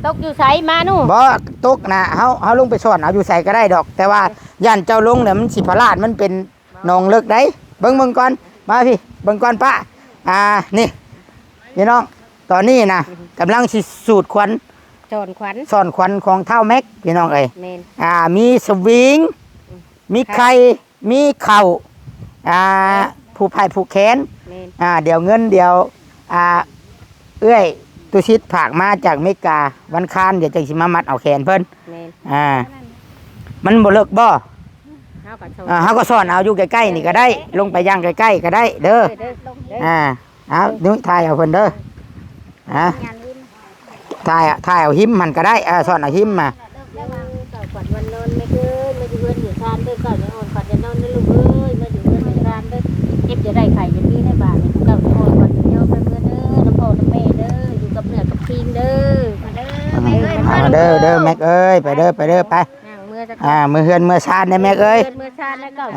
ตกอยู่ไสมานู่บ่ตกนะเฮาลงไปสอนเอาอยู่ใส่ก็ได้ดอก แต่ว่าย่านเจ้าลงเนี่ยมันสิพลาดมันเป็นหนองลึกได้เบิ่งก่อนมาพี่เบิ่งก่อนป้านี่พี่น้องตอนนี้นะกำลังสิสูดควันสอนขวัญของเท่าแม็กพี่น้องเอ้ยแม่นมีสวิงมีไข่มีเข่าผู้พายผู้แขนเดี๋ยวเงินเดี๋ยวเอื้อยตุชิดผากมาจากเมกาวันคานเดี๋ยวจะสิมามัดเอาแขนเพิ่นมันบ่เลิกบ่เฮาก็สอนเอาอยู่ใกล้ๆนี่ก็ได้ลงไปย่างใกล้ๆก็ได้เด้อเอานุ้ยทายเอาเพิ่นเด้อทายเอาหิมมันก็ได้สอนเอาหิมมาขวัญวันนอนไม่เกินไม่อยู่เพื่อนอยู่ชานเด้อก่อนไม่อ่อนขวัญจะนอนด้วยลูกเอ้ยไม่อยู่เพื่อนอยู่ชานเด้อเก็บจะได้ไข่จะมีในบ้านเก่าจะอ่อนขวัญจะย่อเพื่อนเด้อน้ำพ่อน้ำแม่เด้ออยู่กับเนื้อกับพิงเด้อมาเด้อเด้อแม็กเอ้ยไปเด้อไปมือเฮือนมือชานได้แม็กเอ้ยมือชานแล้วเก่า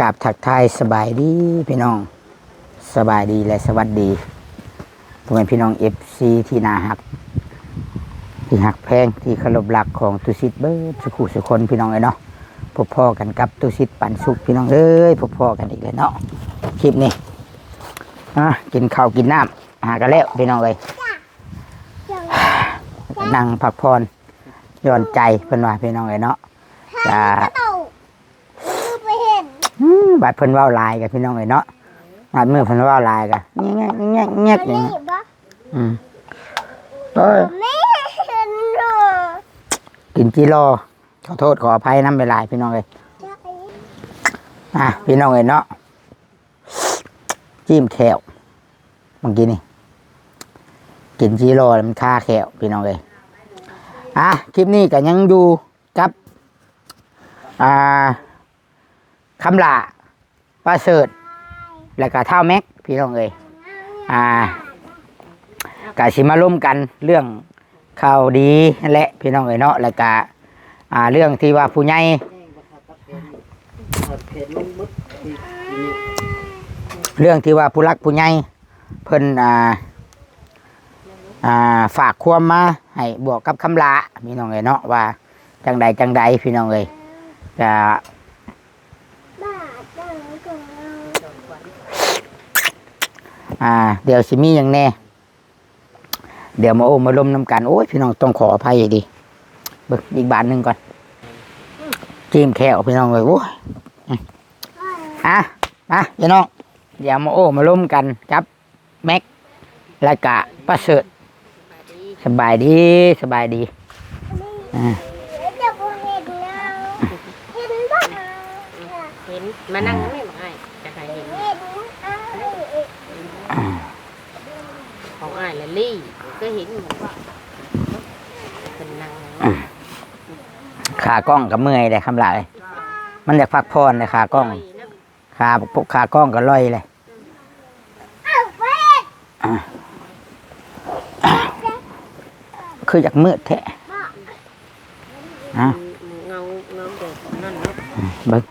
กราบทักทายสบายดีพี่น้องสบายดีและสวัสดีผมเป็นพี่น้องFCที่น่าฮักที่ฮักแพงที่เคารพรักของตุสิตเบิร์ดสุขุสุคนพี่น้องเลยเนาะพบพ่อกันกับตุสิตปันสุขพี่น้องเอ้ยพบพ่อกันอีกเลยเนาะคลิปนี้กินข้าวกินน้ำหากันแล้วพี่น้องเลยนั่งพักผ่อนย้อนใจเพิ่นว่าพี่น้องเลยเนาะบาดเพิ่นว่าลายกับพี่น้องเลยเนาะบาดมือเพิ่นว่าลายกันเงี้ยอย่างเงี้ยกินจิโร่ขอโทษขออภัยน้ำไปลายพี่น้องเลยพี่น้องเลยเนาะจิ้มแขวเมื่อกี้นี่กินจิโร่มันฆ่าแขวพี่น้องเลยคลิปนี้ก็ยังอยู่กับคำลาป้าเสิร์ตแล้วก็เท่าแม็กพี่น้องเอ้ยกะสิมาร่วมกันเรื่องข่าวดีนั่นแหละพี่น้องเอ้ยเนาะแล้วก็เรื่องที่ว่าผู้ใหญ่เรื่องที่ว่าผู้รักผู้ใหญ่เพิ่นฝากความมาให้บวกกับคำลาพี่น้องเอ้ยเนาะว่าจังใดพี่น้องเอ้ยจะเดี๋ยวสิมีอย่างแน่เดี๋ยวมามาล้มน้ำกันโอ้ยพี่น้องต้องขออภัยดีเบิกอีกบาทหนึ่งก่อนจิ้มแค่พี่น้องเลยโอ้ยพี่น้องเดี๋ยวมาล้มกันจับแม็กและกะป้าเสดสบายดีเห็นมานั่งไม่มาให้จะใครเห็นของอ้ายละลี่ก็เห็นเหมือนว่าเป็นนางขากล้องกับเมื่อยเลยคำลาเลยมันอยากพักผ่อนเลยขากล้องขากล้องก็ลอยเลยคืออยากมืดแท้เงาเด็กนั่นเนาะเบิ้ง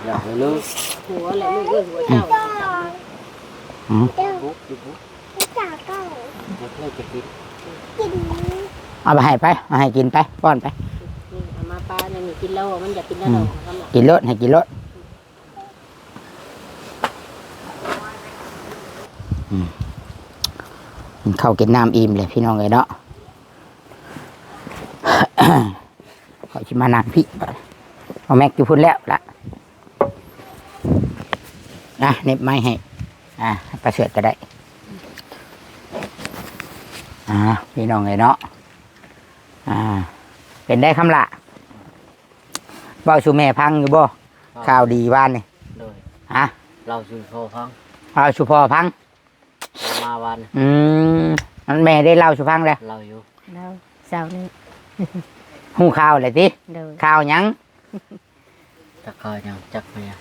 อยากเลยหัวอะไรลูกหัวเจ้าเอาไปให้ไปเอาให้กินไปป้อนไปเอามาปลาเนี่ยกินแล้วมันอยากกินแล้วกินรสให้กินรสเข้ากินน้ำอิ่มเลยพี่น้องเลยเนาะขอชิมานั่งพี่เอาแม็กอยู่พุ่นแล้วละเน็บไม้ให้ประเสริฐก็ได้พี่น้องเลยเนาะเป็นได้คำละบ่าวสู่แม่พังอยู่บ่ข่าวดีบ้านนี่เราสู่พ่อพังสู่พ่อพังมาวันมันแม่ได้เล่าสู่พังแล้วเราอยู่เราเช้านี้หูข่าวเลยสิข่าวยังจักข่าวยังจักเมีย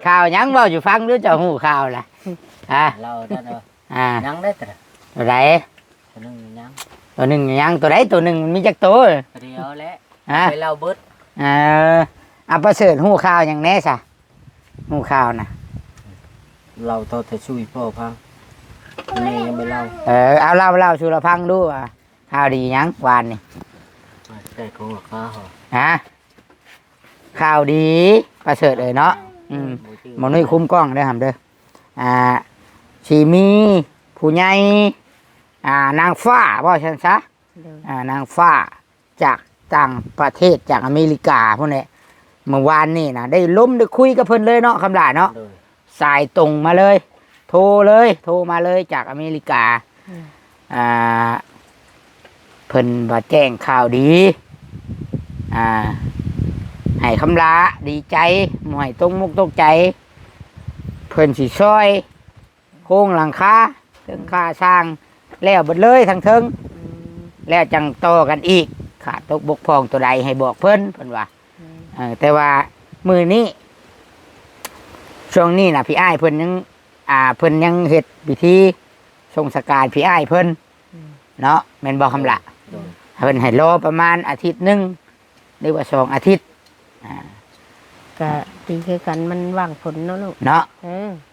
ข่าวยังบ่อยู่ฟังหรือจะหูข่าวล่ะเราได้เนาะยังได้แต่ไร ตัวนึงยัง ตัวหนึ่งยังตัวใดตัวหนึ่งมันมีจักตัว เดียวแล้ว ฮะ ไปเล่าเบิด เอาประเสริฐหู้ข่าวอย่างแน่ซะหู้ข่าวนะ เราโตแต่ช่วยพ่อพังแม่ยังไม่เล่า เอาเล่าสู่เราพังดูว่าข่าวดีหยังวานนี่ ได้ของราคาเหรอ ฮะข่าวดีประเสริฐเนาะหมอนุ้ยคุ้มกล้องเด้อหำเด้อชีมีผู้ใหญ่นางฟ้าบ่ฉันซะนางฟ้าจากต่างประเทศจากอเมริกาพวกนี้เมื่อวานนี่นะได้ล้มได้คุยกับเพิ่นเลยเนาะคำลาเนาะ โดย สายตรงมาเลย โทรมาเลยจากอเมริกาเพิ่นว่าแจ้งข่าวดีให้คำลาดีใจหม่วยตรงมุกตกใจ เพิ่นสิซอยโค้งหลังคาเทิงค่าสร้างแล้วเบิดเลยทั้งเทิงแล้วจังต่อกันอีกขาดตกบกพร่องตัวใดให้บอกเพิ่นว่าแต่ว่ามือนี้ช่วงนี้นะพี่อ้ายเพิ่นยังเฮ็ดพิธีทรงสการพี่อ้ายเพิ่นเนาะแม่นบ่คำละเพิ่นให้รอประมาณอาทิตย์หนึงหรือว่า2 อาทิตย์ก็ดีคือกันมันว่างผลเนาะลูกเนาะ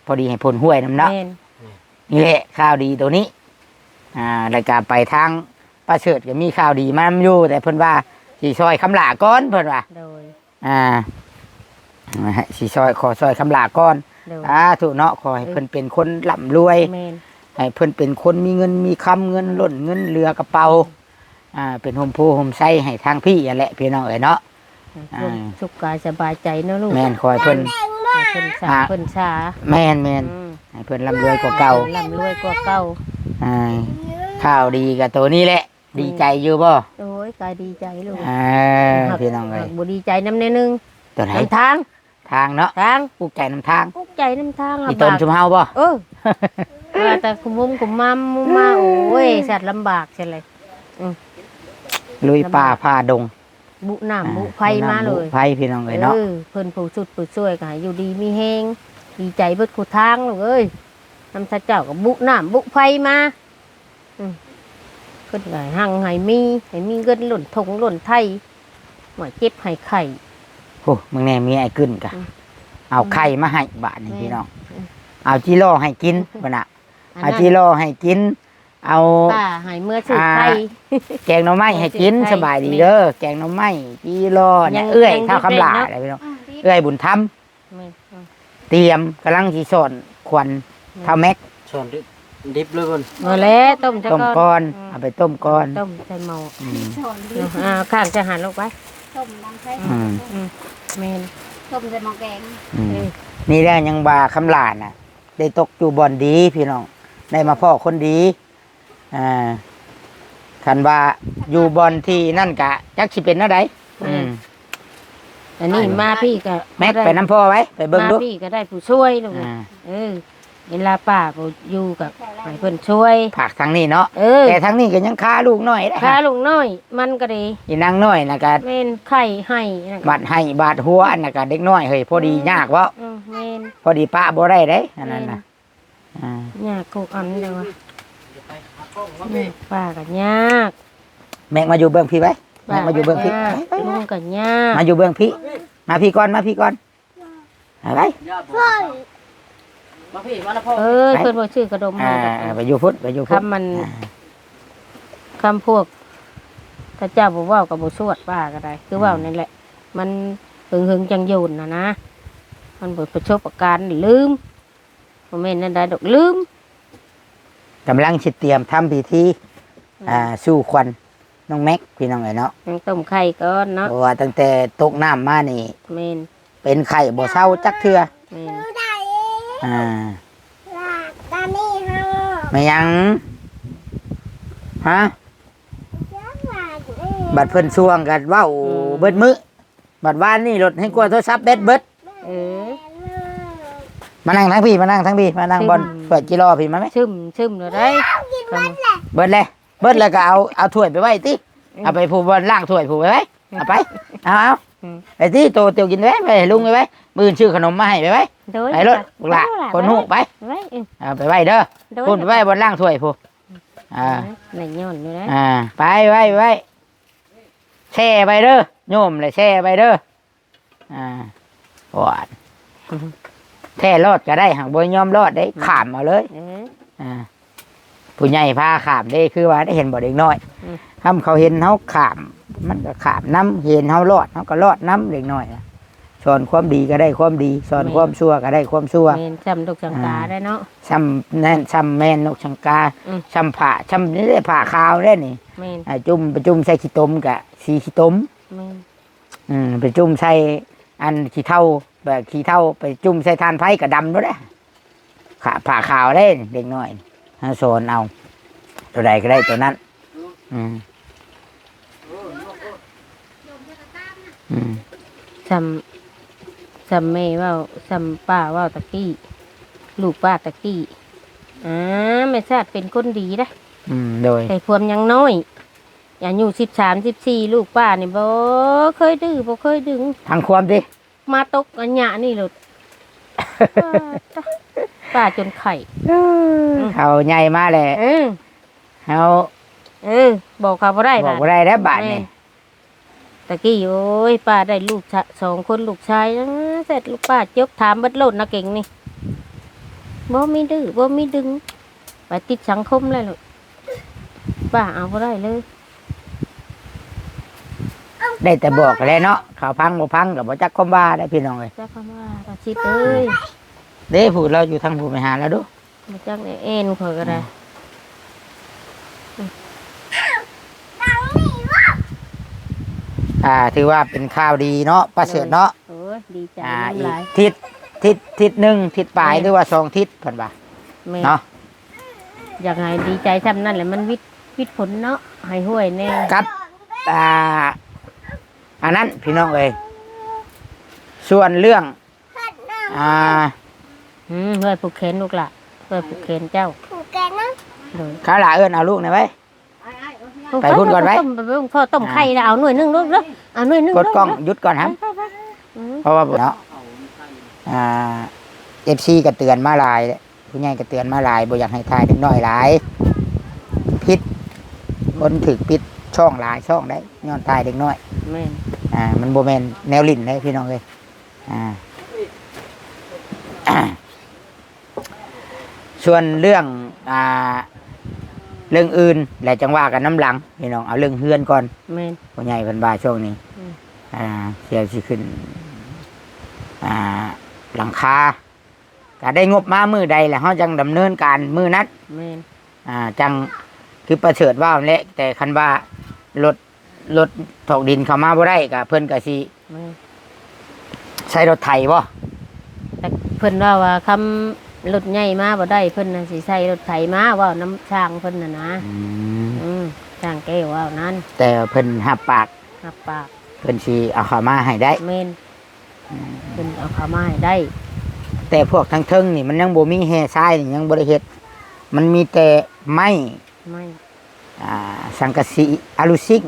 พอดีให้ผลห้วยนำเนาะนี่แหละข่าวดีตัวนี้แล้วก็ไปทางประเสริฐก็มีข่าวดีมานำอยู่แต่เพิ่นว่าสิซอยคำลาก่อนเพิ่นว่าโดยสิซอยขอซอยคำลาก่อนถูกเนาะขอให้เพิ่นเป็นคนร่ำรวยให้เพิ่นเป็นคนมีเงินมีคำเงินล้นเงินเรือกระเป๋าเป็นโฮมโพโฮมไซให้ทางพี่นั่นแหละพี่น้องเอ๋ยเนาะสุขกายสบายใจเนาะลูกแม่นคอยเพิ่นเพิ่นชาแม่นให้เพิ่นร่ำรวยกว่าเก่าร่ำรวยกว่าเก่าข่าวดีกับตัวนี้แหละดีใจอยู่บ่โอ้ยกายดีใจลูกพี่น้องเอ๋ยบ่ดีใจน้ำแน่นึงตัวไหนทางเนาะทางปลูกใจน้ำทางปลูกใจน้ำทางอีต้นชุมเฮาบ่ว่าแต่คุมมุมคุมมัมมาโอ้ยสัตว์ลำบากใช่เลยลุยป่าผ่าดงบุน้ำบุไฟมาเลยไฟพี่น้องเลยเนาะเพิ่นผู้สุดผู้ช่วยก็ให้อยู่ดีมีแฮงดีใจเบิดคู่ทางลูกเอ้ยนำซะเจ้าก็บุน้ำบุไฟมาเพิ่นก็หั่งให้มีเงินหล่นทงหล่นไทยหมอเจ็บให้ไข่โอ้มึงแน่มีไอ้กึ้นกะเอาไข่มาให้บาทนี่พี่น้องเอาจิโร่ให้กินบ่น่ะเอาจิโร่ให้กินเอาป้าให้เมื่อสุดไข่แกงหน่อไม้ให้กินสบายดีเด้อแกงหน่อไม้จิโร่เนี่ยเอื้อยข้าวคำลาอะไรพี่น้องเอื้อยบุญธรรมเตรียมกำลังสิสอนควันเท่าแม็กสอนดิบเลยบ่มาแล้วต้มก่อนเอาไปต้มก่อนต้มใส่หม้อข้างจะหั่นลงไปต้มน้ำใส่แม่นต้มใส่หม้อแกงนี่แหละยังว่าคำลาน่ะได้ตกอยู่บ่อนดีพี่น้องได้มาพ่อคนดีคันว่าอยู่บอนที่นั่นกะจักสิเป็นอะไรอันนี้มาพี่ก็แม็กไปน้ำพ่อไว้ไปเบิ่งดูมาพี่ก็ได้ผู้ช่วยลูกเวลาป้าก็อยู่กับให้เพิ่นช่วยผักทางนี้เนาะแต่ทางนี้ก็ยังค้าลูกน้อยได้ค้าลูกน้อยมันก็ดีอีนางน้อยน่ะก็แม่นไข่ให้บาดให้บาดหัวอันน่ะก็เด็กน้อยเฮ้ยพอดียากบ่แม่นพอดีป้าบ่ได้เด้อันนั้นน่ะยากกอันเด้อป้าก็ยากแม็กมาอยู่เบื้องพี่ไว้แม็กมาอยู่เบื้องพี่ลุงก็ยากมาอยู่เบื้องพี่มาพี่ก่อนไปมาพี่มาแล้วพ่อเพิ่นบ่ชื่อขนมไปอยู่พุทธไปอยู่พุทธคำมันคำพวกถ้าเจ้าบ่เว้าก็บ่สวดป้าก็ได้คือเว้านั่นแหละมันหึงจังยุ่นนะมันบ่ประสบการณ์ลืมบ่แม่นนั่นได้ดอกลืมกำลังสิเตรียมทำพิธีสู่ควันน้องแม็กพี่น้องเอ๋ยเนาะต้มไข่ก่อนเนาะเพราะว่าตั้งแต่ตกน้ำมานี่แม่นเป็นไข่บ่เศร้าจักเทื่อแม่นไม่ยังฮะบัดเพิ่นช่วงกันว้าวเบิดมื้อบัดวานนี่รถให้กลัวโทรศัพท์เบิดมานั่งทั้งพี่มานั่งบอลเปิดจิรอพี่มาไหมซึมเลยได้เบิดแล้วก็เอาถ้วยไปไว้ติเอาไปผูกบอลล่างถ้วยผูกไว้เอาไปเอาไอ้ที่โตเตียวกินไว้ไปลุงไว้มือชื่อขนมมาให้ไปไว้ไปรถบุกละคนหูไปเอาไปไว้เด้อพูดไปไว้บนล่างถ้วยผูก ไหนย้อนอยู่นะ ไปไว้แช่ไปเด้อโยมเลยแช่ไปเด้อหวานแท้รอดก็ได้หากบ่ยอมรอดได้ขามเอาเลยผู้ใหญ่พาขามได้คือว่าได้เห็นบ่เด็กน้อยทำเขาเห็นเขาขามมันก็ขามน้ำเห็นเขารอดเขาก็รอดน้ำเด็กน้อยสอนความดีก็ได้ความดีสอนความชั่วก็ได้ความชั่วแม่นซ้ำลูกสังกาได้เนาะซ้ำแน่นซ้ำแม่นนกชังกาซ้ำผ่าซ้ำนี่ได้ผ่าขาวได้นี่จุ่มไปจุ่มใส่ขี้ต้มกะสีขี้ต้มไปจุ่มใส่อันขี้เท่าแบบขี้เท่าไปจุ่มใส่ทานไผ่กับดำด้วยนะผ่าขาวได้เด็กน้อยสอนเอาตัวใดก็ได้ตัวนั้นซ้ำแม่ว่าซ้ำป้าว่าตะกี้ลูกป้าตะกี้แม่ชาติเป็นคนดีนะโดยแต่ความยังน้อยอายุ13-14ลูกป้านี่บ่เคยดื้อบ่เคยดึงทางความดิมาตกอันหยะนี่หลุดป้าจนไข่เขาใหญ่มาเลยเขาบอกเขาบ่ได้บอกบ่ได้แล้วบาทนี่ตะกี้โอ้ยป้าได้ลูก2คนลูกชายเสร็จลูกป้าจกถามเบิดโลดนะเก่งนี่บ่มีดื้อบ่มีดึงไปติดสังคมเลยลูกป้าเอาบ่ได้เลยได้แต่บอกแล้วเนาะเขาพังบ่พังกับบ่จักคมว่าได้พี่น้องเลยจักคำว่าตาชิดเอ้ยเด้พูดเราอยู่ทางผู้ไปหาแล้วดูบ่จักเอ็นข่อยก็ได้ถือว่าเป็นข่าวดีเนาะประเสริฐเนาะโอ้ยดีใจหลายทิศหนึ่งทิศปลายหรือว่า2ทิศเพิ่นว่าเนาะอยากให้ดีใจซ้ำนั่นแหละมันวิทย์ผลเนาะให้ห้วยแน่ครับอันนั้นพี่น้องเอ้ยส่วนเรื่องห้วยผูกแขนลูกละห้วยผูกแขนเจ้าผูกแขนนะข้าหลาเอิ้นเอาลูกหน่อยไว้ไปพูดก่อนไว้พ่อต้มไข่แล้วเอาหน่วยนึงลูกเด้อเอาหน่วยนึงกดกล้องหยุดก่อนครับเพราะว่าเนาะFC ก็เตือนมาหลายผู้ใหญ่ก็เตือนมาหลายบ่อยากให้ทายเด็กน้อยหลายพิษคนถึกพิษช่องหลายช่องได้ย้อนตายเด็กน้อยแม่นมันโบแมนแนวลิ่นเลยพี่น้องเลยส่วนเรื่องอื่นแหละจังว่ากันน้ำหลังพี่น้องเอาเรื่องเฮือนก่อนแม่นผู้ใหญ่เพิ่นบ่าช่วงนี้เสียสิขึ้นหลังคาก็ได้งบมามือใดแหละเฮาจังดำเนินการมือนั้นแม่นจังคือประเสริฐว่าแหละแต่คันว่ารถถอกดินเข้ามาบ่ได้ก็เพิ่นก็สิใช้รถไถบ่แต่เพิ่นว่าคำรถใหญ่มาบ่ได้เพิ่นน่ะสิใช้รถไถมาว่าน้ำช่างเพิ่นน่ะนะช่างแก้วว่านั้นแต่เพิ่นรับปากเพิ่นสิเอาเข้ามาให้ได้แม่นเพิ่นเอาเข้ามาให้ได้แต่พวกทางเทิงนี่มันยังบ่มีแห่ทรายนี่ยังบ่ได้เฮ็ดมันมีแต่ไม้สังกะสีอะลูซิ่ง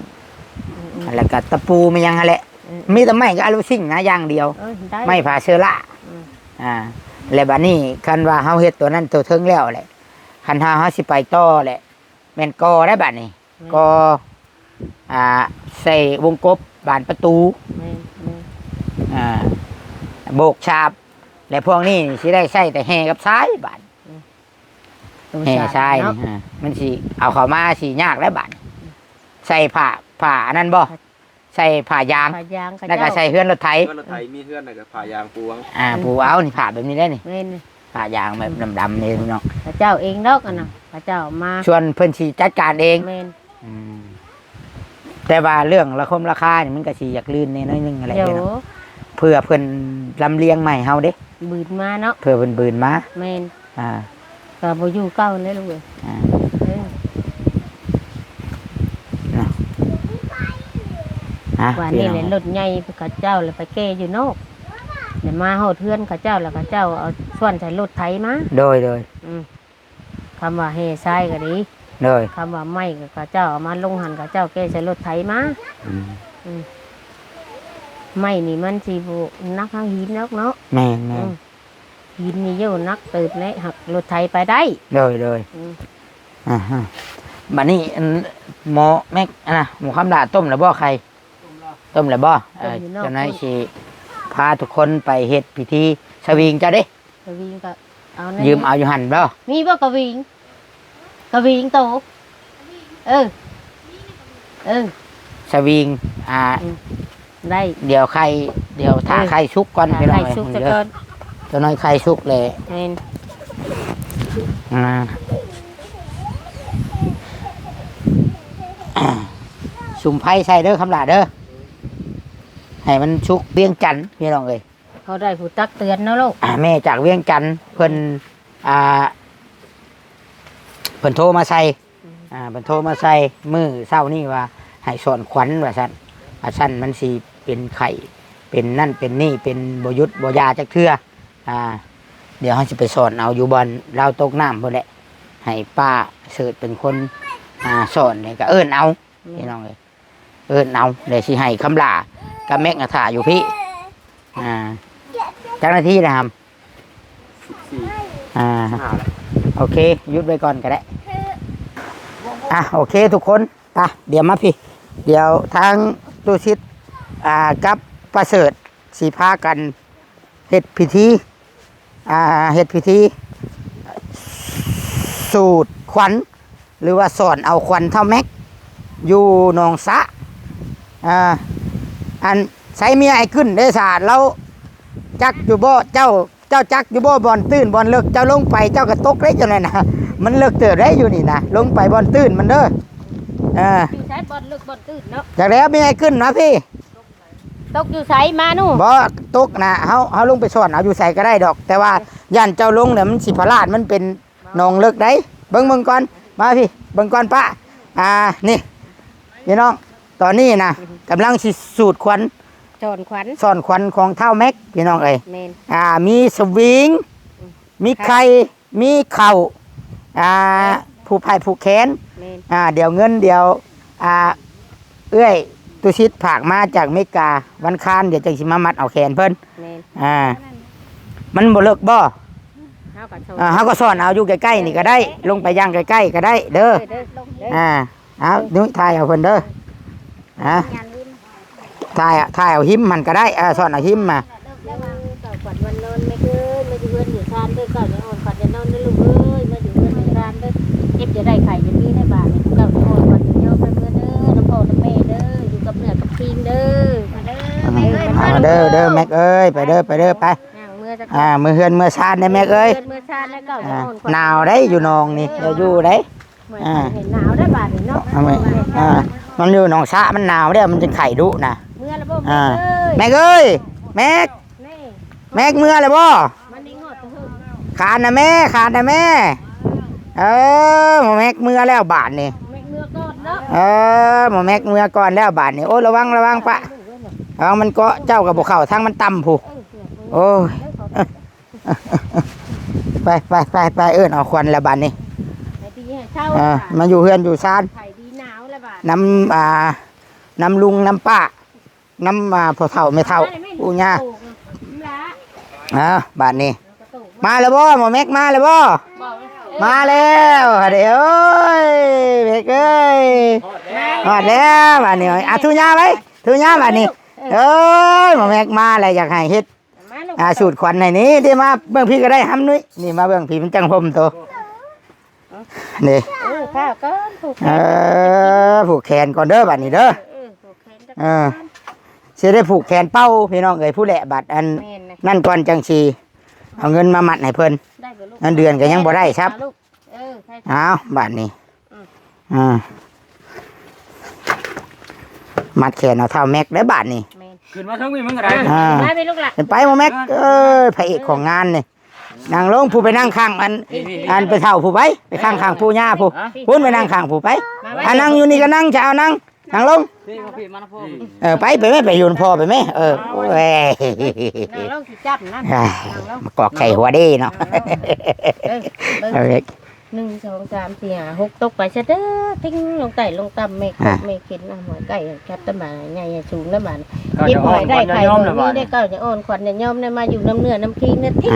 แล้วก็ตะปูมันยังแหละมีแต่ไม้กับอะลูซิ่งนะอย่างเดียวไม้ผ่าเชื้อราแล้วบัดนี้คันว่าเฮาเฮ็ดตัวนั้นตัวเทิงแล้วแหละคันเฮาสิไปต่อแหละแม่นกอได้บัดนี้กอใส่วงกบบานประตูโบกฉาบและพวกนี้สิได้ใช้แต่แห่กับทรายบาดแห่ทรายมันสิเอาเข้ามาสิยากแล้วบาดใส่ผ้าอันนั้นบ่ใส่ผ้ายางแล้วก็ใส่เฮือนรถไถมีเฮือนน่ะก็ผ้ายางปูปูเอานี่ผ้าแบบนี้ได้นี่ผ้ายางแบบดำๆนี่พี่น้องพระเจ้าเองดอกน่ะพระเจ้ามาชวนเพิ่นสิจัดการเองแต่ว่าเรื่องราคานี่มันก็สิอยากลื่นนิดนึงอะไรเนาะเพื่อเพิ่นลำเลียงใหม่เฮาเด้บืนมาเนาะเพื่อเพิ่นบืนมาแม่นก็บ่อยู่เก่าเลยลูกเอ้ยว่านี่แหละรถใหญ่เขาเจ้าเลยไปแก้อยู่นอกเดี๋ยวมาโหดเทือนเขาเจ้าแล้วเขาเจ้าเอาส่วนใส่รถไถมาโดยคำว่าเฮทรายก็ดีโดยคำว่าไม้เขาเจ้าเอามาลงหันเขาเจ้าแก้ใส่รถไถมาไม้นี่มันสิบุนักทางหินนักเนาะแม่หินนี่เยอะนักเติบเลยหักรถไถไปได้โดย บัดนี้อันหมอแม็กอันน่ะหมูคำดาต้มแล้วบ่ใครต้มแล้วบ่เจ้านายสิพาทุกคนไปเฮ็ดพิธีสวิงจ้ะเด้ กระวิงก็เอา ยืมเอาอยู่หั่นบ่ มีบ่กระวิงโตเออ สวิงได้เดี๋ยวไข่เดี๋ยวถ้าไข่ชุกก่อนพี่น้อง ไข่สุกจะก่อน เจ้าน้อยไข่ชุกเลย แม่น สุ่มไผ่ใส่เด้อคำลาเด้อให้มันชุกเวียงจันทน์พี่น้องเอ้ย เขาได้ผู้ตักเตือนเนาะลูก แม่จากเวียงจันทน์เพิ่นเพิ่นโทรมาใส่เพิ่นโทรมาใส่มือเช้านี่ว่าให้สอนขวัญว่าซั่นมันสิเป็นไข่เป็นนั่นเป็นนี่เป็นบ่ยุดบ่ยาจักเทื่อเดี๋ยวเขาจะไปสอนเอาอยู่บอนเราวตกน้ำพุ่นแหละให้ป้าเสิร์ชเป็นคนสอนเนี่ยก็เอิ้นเอาพี่น้องเอ้ยเอิ้นเอาเดี๋ยวสิให้คำลากับแม็กนาถาอยู่พี่เจ้าหน้าที่นะครับโอเคหยุดไว้ก่อนก็ได้โอเคทุกคนเดี๋ยวมาพี่เดี๋ยวทางตูชิดกับประเสริฐสีพากันเฮ็ดพิธีสูตรขวัญหรือว่าสอนเอาขวัญเท่าแม็กอยู่หนองสะอันใช้เมียไอ้ขึ้นได้ศาสตร์แล้วจักอยู่บ่เจ้าจักอยู่บ่บอลตื้นบอลเลิกเจ้าลงไปเจ้ากระตกได้จังได๋นะมันเลิกเติบได้อยู่นี่นะลงไปบอลตื้นมันเด้ออยู่ไสบอลลึกบอลตื้นเนาะ จากแล้วมีไอ้ขึ้นนะพี่ตกอยู่ไสมานู่นบ่ตกนะเฮาลงไปสอนเอาอยู่ใส่ก็ได้ดอกแต่ว่าย่านเจ้าลงเนี่ยมันสิพลาดมันเป็นหนองเลิกได้เบิ่งก่อนมาพี่เบิ่งก่อนปะนี่พี่น้องตอนนี้นะกำลังสิสูตรขวัญสอนขวัญของเท่าแม็กพี่น้องเอ้ยมีสวิงมีไข่มีเข่าผูกไผ่ผูกแขนเดี๋ยวเงินเดี๋ยวเอื้อยตุชิดผากมาจากเมกาวันคานเดี๋ยวจะสิมามัดเอาแขนเพิ่นมันบ่เลิกบ่เฮาก็สอนเอาอยู่ใกล้ๆนี่ก็ได้ลงไปย่างใกล้ๆก็ได้เด้อเอานุ้ยทายเอาเพิ่นเด้อทายเอาหิมมันก็ได้สอนเอาหิมมาขวัญวันนอนไม่เกินไม่อยู่เฮือนอยู่ชานเด้อเก่าในอ่อนขวัญจะนอนเด้อลูกเอ้ยมาอยู่เฮือนอยู่ชานเด้อเก็บจะได้ไข่จะมีในบ้านเก่าในอ่อนขวัญจะย่อไปเมื่อเด้อน้ำพ่อน้ำแม่เด้ออยู่กับเนื้อกับทีมเด้อมาเด้อแม็กเอ้ยไปเด้อไปมือเฮือนมือชานได้แม็กเอ้ยหนาวได้อยู่นองนี่อยู่ได้หนาวได้บาดเนาะมันอยู่หนองสะมันหนาวเด้อมันจะไข่ดุนะแม็กเอ้ยแม็กเมื่อเลยบ่ขาดนะแม่หมอแม็กเมื่อแล้วบาทนี่หมอแม็กเมื่อก่อนแล้วบาทนี่โอ้ระวังปะมันก็เจ้ากับบุกเข่าทั้งมันต่ำผู้โอ้ยไปเอาควันแล้วบาทนี่มาอยู่เฮือนอยู่ซานน้ำลุงน้ำป้าน้ำพอเท่าไม่เท่าปูญ่าบาทนี้มาแล้วบ่หมอแม็กมาแล้วบ่มาแล้วเดี๋ยวเม็กเอ้ยมาแล้วบาทนี้ทุญ่าไหมบาทนี้หมอแม็กมาแล้วอยากให้เฮ็ดสูตรขวัญในนี้ที่มาเบื้องพี่ก็ได้ห้ำนุ้ยนี่มาเบื้องพี่มันจังพรมตัวนี่ผูกแขนก่อนเด้อบาทนี้เด้อเสียได้ผูกแขนเป้าพี่น้องเอ๋ยผู้แหละบัตรอันนั่นก่อนจังชีเอาเงินมามัดให้เพิ่นนั่นเดือนก็ยังบ่ได้ครับเอาบาทนี้มัดแขนเอาเท่าแม็กได้บาทนี้ขึ้นมาทั้งมีมึงอะไรไปโมแม็กพระเอกของงานนี่นั่งลงผู้ไปนั่งข้างอันไปเท่าผู้ไปข้างผู้ย่าผู้ไปนั่งข้างผู้ไปนั่งอยู่นี่ก็นั่งจะเอานั่งลงไปไม่ไปอยู่พ่อไปไหมมากอกไข่หัวดีเนาะ 1 2 3 4 5 6ตกไปซะเด้อทิ้งลงไต่ลงต่ำไม่กดไม่เข็นหอยไก่แคบตะบาใหญ่สูงตะบาเย็บหอยได้ไข่มีได้เก้าจะอ่อนขวัญจะย่อมได้มาอยู่น้ำเนื้อน้ำขี้เนื้อทิ้ง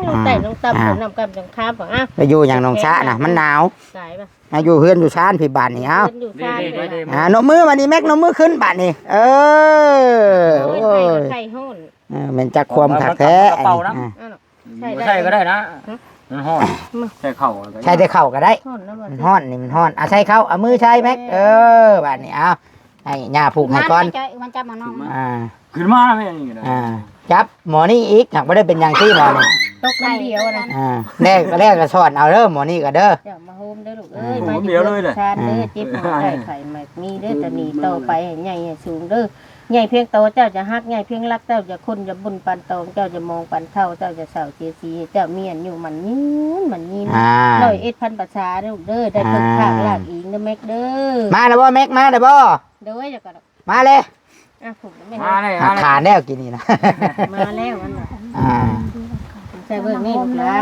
ลงไต่ลงต่ำน้ำกำจังข้ามฝั่งอ้าว ไปอยู่อย่างน้องชะน่ะมันหนาว สายป่ะ มาอยู่เฮือนอยู่ชานพี่บ้านนี่เอ้า อยู่ชาติเลย นมมือมานี่แม็กนมมือขึ้นบ้านนี่โอ้ย ไข่ห้อน มันจะความขักแท้ ใช่ก็ได้นะมันฮ้อนใช่เข่า ใช้แต่เข่าก็ได้ ห้อนแล้ว มันฮ้อนนี่มันฮ้อนใช้เข้าเอามือใช้แม็กบ้านนี่เอาให้ย่าผูกให้ก่อน มันจับมาน้อง ขึ้นมาไม่อย่างนี้นะ จับหมอนี่อีกหากไม่ได้เป็นอย่างที่หมอนี่ ตกน้ำเดียวนะ แรกก็สอนเอาเด้อหมอนี่ก็เด้อ เดี๋ยวมาโฮมเด้อลูกเอ้ยมาอยู่ชาติเด้อเจ็บหอยได้ไข่ไม่มีเด้อจะหนีต่อไปใหญ่สูงเด้อใหญ่เพียงโตเจ้าจะฮักใหญ่เพียงรักเจ้าจะคนจะบุญปันตองเจ้าจะมองปันเท่าเจ้าจะเสาเจสีเจ้าเมียนอยู่มันยิน101,000ประชาเด้อเด้อได้เพิ่งข้างลากอีกเด้อแม็กเด้อ มาแล้วบ่แม็กมาแล้วบ่ เด้อจะกัน มาเลย ผมไม่ มาเลย ขาดแล้วกินนี่นะ มาแล้วมัน ใช่เบิ่งนี่ลูกละ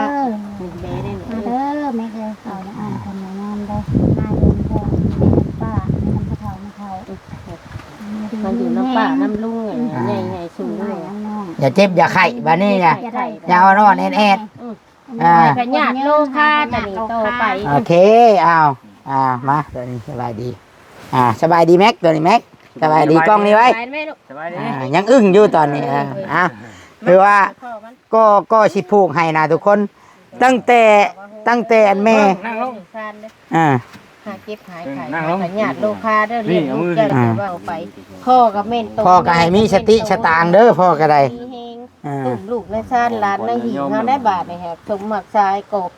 มีเบ้ได้หนู เด้อไม่เคยเขาอ่านคนงามได้นายลุงพงป้าทำกระเทาไม่เทา มันอยู่น้ำป่าน้ำลุงใหญ่สูงเลย น้อง อย่าเจ็บอย่าไข้บ้านนี่ไงอย่าเอานอนแอด ขยันโลค่าจะหนีโตไป โอเคเอามาตัวนี้สบายดีสบายดีแม็กตัวนี้แม็กสบายดีกล้องนี้ไว้ ไปไหมลูก สบายดี ยังอึ้งอยู่ตอนนี้คือว่าก็สิผูกให้นะทุกคนตั้งแต่อันแม่ นั่งลง หาเก็บหายไข่ขยันโลค่าเด้อเรียนลูกจะว่าไปพ่อกับแม่โต พ่อก็ให้มีสติสตางค์เด้อพ่อก็ได้ ตุ่มลูกในชาติร้านในหิวเขาได้บาทนะครับสมหมักชายกบ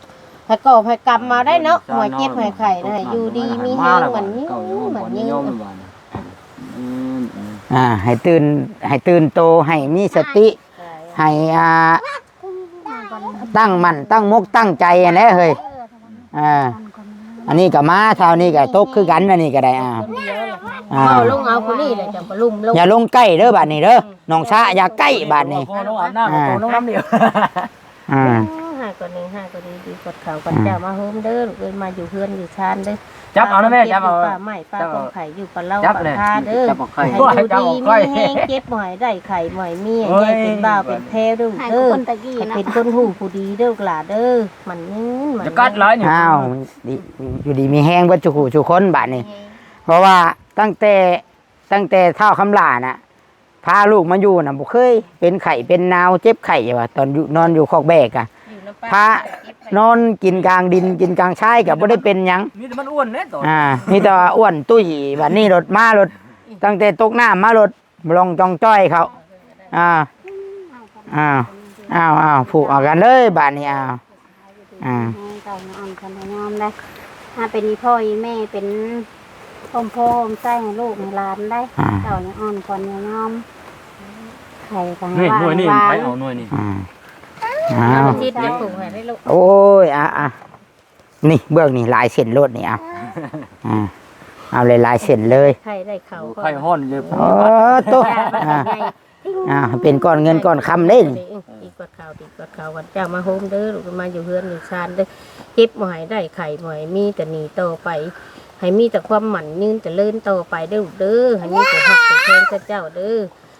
ให้กบให้กำมาได้เนาะหัวเจ็บให้ไข่นะอยู่ดีมีแห้งเหมือนยืม ให้ตื่นโตให้มีสติให้ตั้งมั่นตั้งมกตั้งใจอันนี้เฮ้ยอันนี้ก็มาเท่านี้ก็ตกคือกันอันนี้ก็ได้เอาลงเอาคนนี้เลยจะมาลุ่มลง อย่าลงใกล้เด้อบัดนี้เด้อน้องชาอย่าใกล้บัดนี้ โน้อาบน้ำโน้น้ำเดียว ห้าคนนี้ดีกดเขากันเจ้ามาโฮมเด้อเอ้ยมาอยู่เพื่อนอยู่ชานเด้อ จับเอานะแม่จับเอา ป้าไม่ป้าคงไข่อยู่ปลาเล่า จับ ป เลย ลาคาเด้อ จับเอาไข่ ให้ดูดีมีแห้งเจ็บหมอยได้ไข่หมอยเมียใหญ่เป็นบ่าวเป็นแพ้เด้อ ให้ เด้อ คนตะกี้ ให้ นะ เป็นคนหูผู้ดีเด้อกล่าเด้อมันยืนมัน จะกัดร้ายนี่ อ้าวอยู่ดีมีแห้งเบ่จุกุจุคนบัดนี้เพราะว่าตั้งแต่เท่าคำลาน่ะพาลูกมาอยู่น่ะบ่เคยเป็นไข้เป็นนาวเจ็บไข้ว่าตอนอยู่นอนอยู่คอกแบกพานอนกินกลางดินกินกลางชายก็บ่ได้เป็นหยัง มีแต่มันอ้วนแน่ต่อ มีแต่ว่าอ้วนตุ้ยบัดนี้รถมารถตั้งแต่ตกน้ำมารถลงจองจ้อยเขาผูกออกกันเลยบัดนี้เต่าอ่อนคนงามได้ถ้าเป็นพ่อแม่เป็นพ่อใส่ลูกในร้านได้เต่าอ่อนคนงามไข่ต่าง นี่ ว่า หน่วยนี่ไปเอาหน่วยนี่ ทิศจะปลูกให้ได้ลูก โอ้ยนี่เบื้องนี่ลายเส้นรถนี่เอาเลยลายเส้นเลย ไข่ได้เขา ไข่ห้อนเลย โอ้ตัวเป็นก้อนเงินก้อนคำเล่น ตีกดข่าวกันเจ้ามาโฮมเด้อลูกมาอยู่เฮือนอยู่ชานเด้อเจ็บหมอยได้ไข่หมอยมีแต่หนีต่อไปให้มีแต่ความหมั่นยืนแต่เลื่อนต่อไปเด้อเด้อให้มีแต่หักแต่แทงเจ้าเด้อ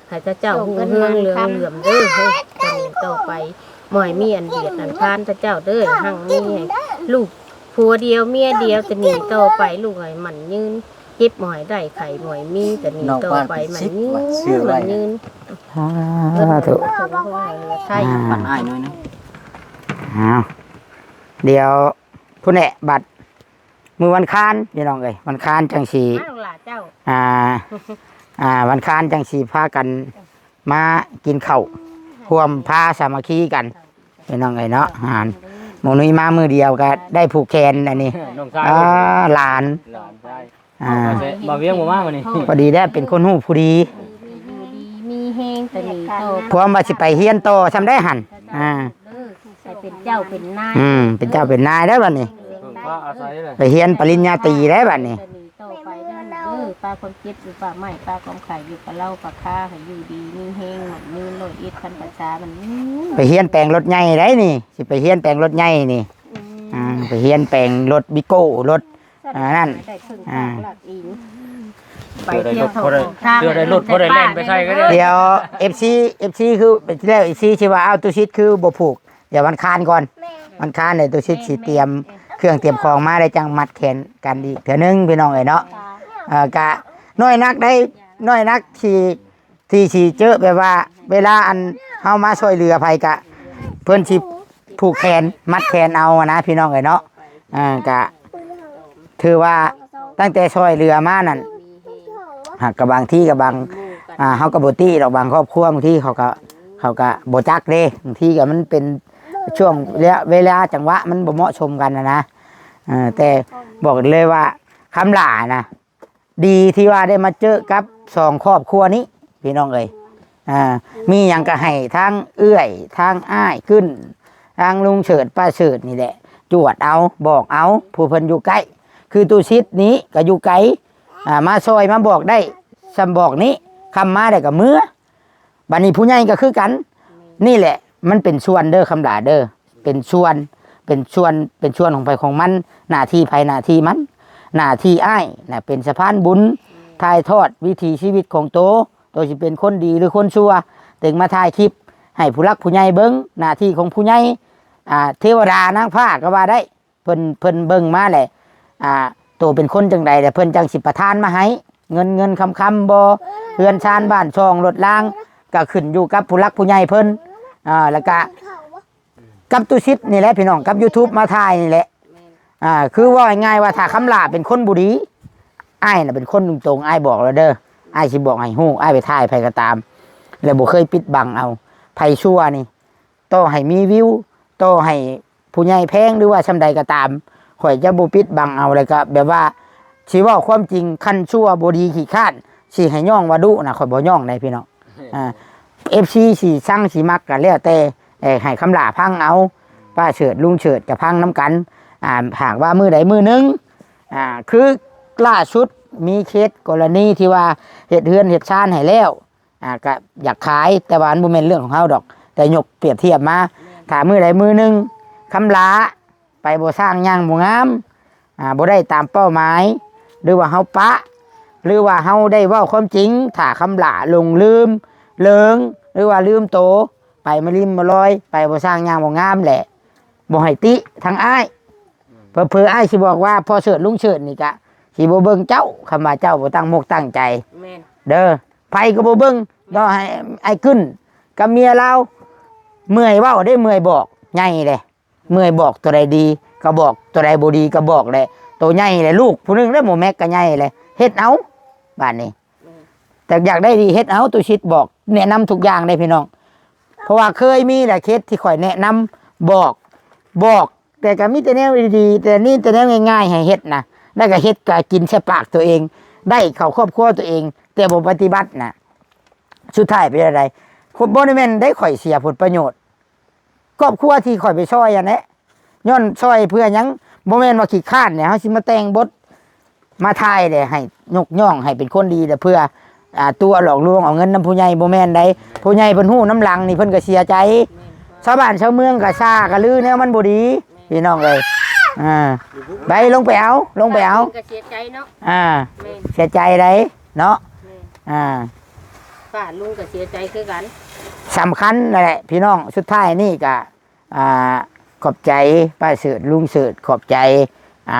ให้เจ้าหูเฮืองเหลืองเหลื่อมเด้อเฮ้ยจะหนีต่อไปหมอยมีอันเดียดอันพานเจ้าเด้อหั่งมีลูกผัวเดียวเมียเดียวจะหนีต่อไปลูกไอ้หมั่นยืนเจ็บหมอยได้ไข่หมอยมีแต่หนีต่อไปมันยืนถูก ใช่ ปั่นอ้ายหน่อยนึง เดี๋ยวผู้แนะบัตรมือวันคานพี่น้องเอ้ยวันคานจังสีวันคานจังสีพากันมากินข้าวร่วมพาสามัคคีกันพี่น้องเอ้ยเนาะหมูนุ้ยมามือเดียวก็ได้ผูกแขนอันนี้หลานบ่เวียงบ่มาวันนี้ พอดีได้เป็นคนหูผู้ดี มีแห้งแต่หนีต่อ พร้อมมาสิไปเฮียนโตทำได้หันเป็นเจ้าเป็นนาย เป็นเจ้าเป็นนายได้บัดนี้ อาศัยเลย ไปเฮียนปริญญาตรีได้บัดนี้ ต่อไปได้ปลาคนเจ็บหรือปลาไม่ปลากองไข่อยู่ปลาเล่าปลาค่าให้อยู่ดีมีแห้งหมดมือโลดอิดพันประชามัน ไปเฮียนแปลงรถใหญ่ได้นี่สิไปเฮียนแปลงรถใหญ่นี่ ไปเฮียนแปลงรถบิโก้รถนั่น ได้ครึ่งทางหลักอิงไป เพื่อได้ เที่ย ร ว ถ เขา เพื่อได้รถเพื่อได้แล่นไปใส่ก็ได้ เดี๋ยว FC คือไปที่แล้ว FC ชื่อว่าเอาตุชิดคือบ่ผูกเดี๋ยววันคานก่อนวันคานเนี่ยตุชิดสิเตรียมเครื่องเตรียมของมาได้จังมัดแขนกันอีกเถื่อนึงพี่น้องเอ้ยเนาะกะน้อยนักได้น้อยนักที่สิเจอแบบว่าเวลาอันเฮามาช่วยเหลือภัยกะเพิ่นสิผูกแขนมัดแขนเอานะพี่น้องเอ้ยเนาะกะถือว่าตั้งแต่ช่วยเหลือมานั่นหากกับบางที่กับบางเฮาก็บ่ตี้ดอกบางครอบครัวบางที่เขาก็บ่จักเด้บางทีก็มันเป็นช่วงเวลาจังหวะมันบ่เหมาะสมกันนะแต่บอกเลยว่าคำหลานะดีที่ว่าได้มาเจอกับสองครอบครัวนี้พี่น้องเอ้ยมีหยังก็ให้ทางเอื้อยทางอ้ายขึ้นทางลุงเฉิดป้าเฉิดนี่แหละจวดเอาบอกเอาผู้เพิ่นอยู่ใกล้คือตู้ชิดนี้ก็อยู่ไกลมาซอยมาบอกได้สำบอกนี้คำมาได้กับมือบัดนี้ผู้ใหญ่ก็คือกันนี่แหละมันเป็นส่วนเด้อคำหลาเด้อเป็นส่วนของไปของมันหน้าที่ภายหน้าที่มันหน้าที่อ้ายน่ะเป็นสะพานบุญถ่ายทอดวิถีชีวิตของโตสิเป็นคนดีหรือคนชั่วถึงมาถ่ายคลิปให้ผู้รักผู้ใหญ่เบิ่งหน้าที่ของผู้ใหญ่เทวดานางฟ้าก็ว่าได้เพิ่นเบิ่งมาแหละโตเป็นคนจังใดแต่เพิ่นจังสิประทานมาให้เงินคำบ่เฮือนชานบ้านช่องรถล้างก็ขึ้นอยู่กับผู้รักผู้ใหญ่เพิ่นแล้วก็กับตุชิดนี่แหละพี่น้องกับ YouTube มาถ่ายนี่แหละคือว่าง่ายๆว่าถ้าคำลาเป็นคนบุรีอ้ายน่ะเป็นคนตรงๆอ้ายบอกแล้วเด้ออ้ายสิบอกให้ฮู้อ้ายไปถ่ายไผก็ตามแล้วบ่เคยปิดบังเอาไผชั่วนี่ต่อให้มีวิวต่อให้ผู้ใหญ่แพงหรือว่าซำใดก็ตามข่อยจะบ่ปิดบังเอาแล้วก็แบบว่าสิเว้าความจริงคันชั่วบ่ดีขี้คร้านสิให้ย่องว่าดุน่ะข่อยบ่ย่องได้พี่น้องFC สิสั่งสิมักก็แล้วแต่ให้คำลาพังเอาป้าเฉิดลุงเฉิดจะพังน้ำกันหากว่ามือใดมือนึงคือล่าสุดมีเคสกรณีที่ว่าเฮ็ดเฮือนเฮ็ดชานให้แล้วก็อยากขายแต่ว่าอันบ่แม่นเรื่องของเฮาดอกแต่ยกเปรียบเทียบมาถ้ามือใดมือนึงคำลาไปบ่สร้างย่างบ่งามบ่ได้ตามเป้าหมายหรือว่าเฮาปะหรือว่าเฮาได้เว้าความจริงถ้าคำลาลงลืมเลิงหรือว่าลืมโตไปมาริมมาลอยไปบ่สร้างย่างบ่งามแหละบ่ให้ติทางอ้ายเพิ่นอ้ายสิบอกว่าพอเฉิดลุงเฉิดนี่กะสิบ่เบิ่งเจ้าคำว่าเจ้าบ่ตั้งมกตั้งใจเด้อไผก็บ่เบิ่งต้องให้ไอ้ขึ้นกับเมียเราเมื่อยเว้าได้เมื่อยบอกใหญ่เลยเมื่อยบอกตัวใดดีก็บอกตัวใดบ่ดีก็บอกแหละตัวใหญ่แหละลูกผู้นึงได้หมู่แม็กก็ใหญ่เลยเฮ็ดเอาบ้านนี้แต่อยากได้ดีเฮ็ดเอาตัวชิดบอกแนะนำทุกอย่างได้พี่น้องเพราะว่าเคยมีหลายเคสที่ข่อยแนะนำบอกแต่ก็มีแต่แนวดีๆแต่นี่แต่แนวง่ายๆให้เฮ็ดนะแล้วก็เฮ็ดก็กินใช้ปากตัวเองได้เข้าครอบครัวตัวเองแต่บ่ปฏิบัตินะสุดท้ายเป็นอะไรคนบ่ได้แม่นได้ข่อยเสียผลประโยชน์ครอบครัวที่ข่อยไปช่วยอันนี้ย้อนช่วยเพื่อหยังบ่แม่นว่าขี้ข้านเนี่ยเฮาสิมาแต่งบทมาทายได้ให้ยกย่องให้เป็นคนดีแต่เพื่อตัวหลอกลวงเอาเงินนำผู้ใหญ่บ่แม่นได้ผู้ใหญ่เพิ่นฮู้น้ำหลังนี่เพิ่นก็เสียใจชาวบ้านชาวเมืองก็ซ่าก็ลือแนวมันบ่ดีพี่น้องเอ้ยไปลงไปเอาก็เสียใจเนาะเสียใจได้เนาะป้าลุงก็เสียใจคือกันสำคัญนั่นแหละพี่น้องสุดท้ายนี่ก็ขอบใจป้าเสิร์ชลุงเสิร์ชขอบใจ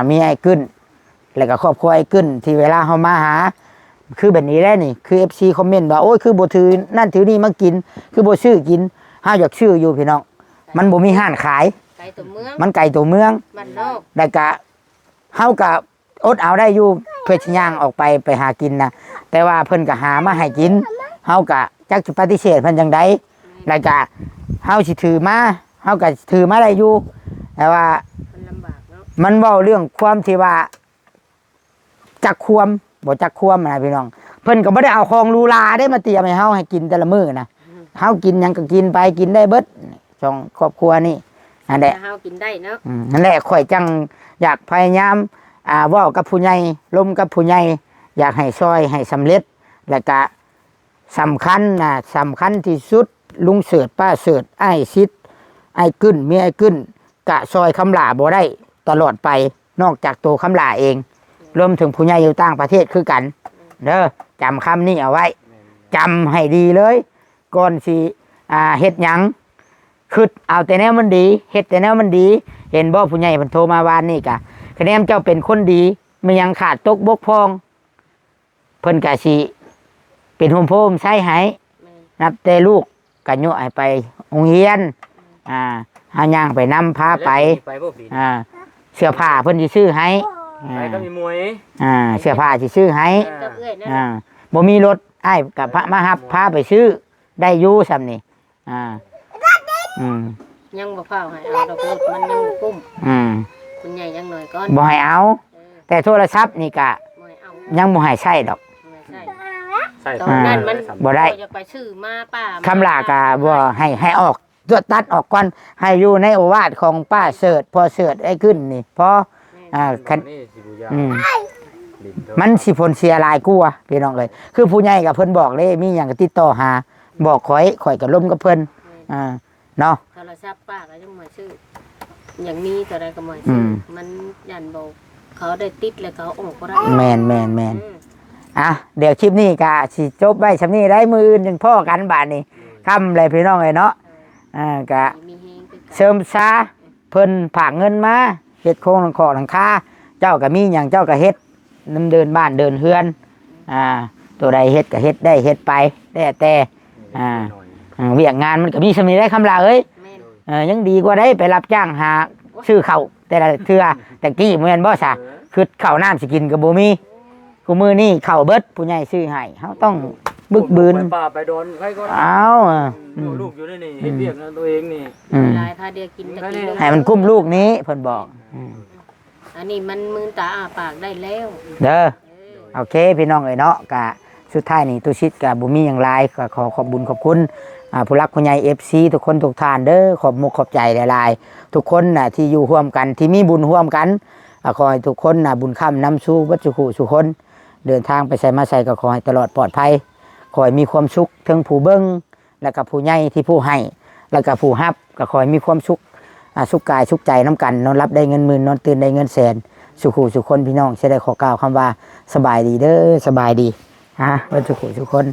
มีไอ้ขึ้นแล้วก็ครอบครัวไอ้ขึ้นที่เวลาเฮามาหาคือแบบนี้แหละนี่คือ FC คอมเมนต์ว่าโอ้ยคือบ่ถือนั่นถือนี่มากินคือบ่ซื้อกินเฮาอยากซื้ออยู่พี่น้องมันบ่มีห้านขายไกลตัวเมืองมันไกลตัวเมืองบ้านนอกแล้วก็เฮาก็อดเอาได้อยู่เพื่อสิย่างออกไปหากินนะแต่ว่าเพิ่นก็หามาให้กินเฮาก็จักสิปฏิเสธเพิ่นจังได๋แล้วก็เฮาสิถือมาเฮาก็ถือมาได้อยู่แต่ว่ามันลำบากเนาะมันเว้าเรื่องความที่ว่าจักความบ่จักความนะพี่น้องเพิ่นก็บ่ได้เอาของลูลาได้มาเตรียมให้เฮาให้กินแต่ละมื้อนะเฮากินหยังก็กินไปกินได้เบิดช่องครอบครัวนี่นั่นแหละเฮากินได้เนาะนั่นแหละข่อยจังอยากพยายามเว้ากับผู้ใหญ่ล้มกับผู้ใหญ่อยากให้ช่วยให้สำเร็จแล้วก็สำคัญที่สุดลุงเสิร์ชป้าเสิร์ชไอ้ซิดไอ้กึ้นมีไอ้กึ้น กะซอยคำหลาบ่ได้ตลอดไปนอกจากตัวคำหลาเองรวมถึงผู้ใหญ่อยู่ต่างประเทศคือกันเด้อจำคำนี้เอาไว้จำให้ดีเลยก่อนสิเฮ็ดหยังคือเอาแต่แนวมันดีเฮ็ดแต่แนวมันดีเห็นบ่ผู้ใหญ่เพิ่นโทรมาวานนี่กะคะแนนเจ้าเป็นคนดีไม่ยังขาดตกบกพร่องเพิ่นกะสิเป็นโฮมโพมใช้ให้นับแต่ลูกกะยั่วให้ไปโรงเรียนหาย่างไปนำพาไปเสื้อผ้าเพิ่นสิซื้อให้ไปก็มีมวยเสื้อผ้าสิซื้อให้บ่มีรถอ้ายกับพระมารับพาไปซื้อได้อยู่ซ้ำนี่ยังบ่เฝ้าให้เอาดอกรถมันยังบ่กุ้มคุณใหญ่ยังหน่อยก่อนบ่ให้เอาแต่โทรศัพท์นี่กะยังบ่ให้ใช้ดอกตอนนั้นมันบ่ได้จะไปซื้อมาป้าคำลากะบ่ให้ออกตัดออกก่อนให้อยู่ในโอวาทของป้าเสิร์ชพอเสิร์ชได้ขึ้นนี่พอมันสิผลเสียหลายกลัวพี่น้องเลยคือผู้ใหญ่กับเพิ่นบอกเลยมีหยังก็ติดต่อหาบอกข่อยก็ล้มกับเพิ่นเนาะโทรศัพท์ป้าก็ยังมาซื้ออย่างนี้ก็ได้ก็มาซื้อมันยันบอกเขาได้ติดแล้วเขาออกบ่ได้แม่นเดี๋ยวคลิปนี้ก็สิจบไว้ซำนี้ได้มื้ออื่นจังพ้อกันบาดนี้ค่ำเลยพี่น้องเอ้ยเนาะก็เสริมซาเพิ่นฝากเงินมาเฮ็ดโครงหลังคาเจ้าก็มีหยังเจ้าก็เฮ็ดนำเดินบ้านเดินเฮือนตัวใดเฮ็ดก็เฮ็ดได้เฮ็ดไปแต่เวียกงานมันก็มีสมีได้คำลาเอ้ยยังดีกว่าได้ไปรับจ้างหาซื้อข้าวแต่ละเทื่อแต่กี้แม่นบ่ซะคือข้าวน้ำสิกินก็บ่มีกูมื้อนี้ข้าวเบิดผู้ใหญ่ซื้อให้เฮาต้องบึกบืนป่าไปโดนใครก็เอาลูกอยู่ในนี่เฮ็ดเวียกตัวเองนี่หลายถ้าเดียวกินตะกี้ให้มันกุ้มลูกนี้เพิ่นบอกอันนี้มันมือตาอ้าปากได้แล้วเด้อโอเคพี่น้องเอ้ยเนาะกะสุดท้ายนี่ตุชิตกะบ่มีหยังหลายก็ขอบบุญขอบคุณผู้รักผู้ใหญ่ FC ทุกคนทุกท่านเด้อขอบมุกขอบใจหลายๆทุกคนน่ะที่อยู่ร่วมกันที่มีบุญร่วมกันขอให้ทุกคนน่ะบุญค้ำนำสู่วัดสุขุสุคนเดินทางไปใส่มาใส่ก็ขอให้ตลอดปลอดภัยขอให้มีความสุขทั้งผู้เบิ่งแล้วก็ผู้ใหญ่ที่ผู้ให้แล้วก็ผู้รับก็ขอให้มีความสุขสุขกายสุขใจน้ำกันนอนรับได้เงินหมื่นนอนตื่นได้เงินแสนสุขุสุคนพี่น้องจะได้ขอกล่าวคำว่าสบายดีเด้อสบายดีวัดสุขุสุคน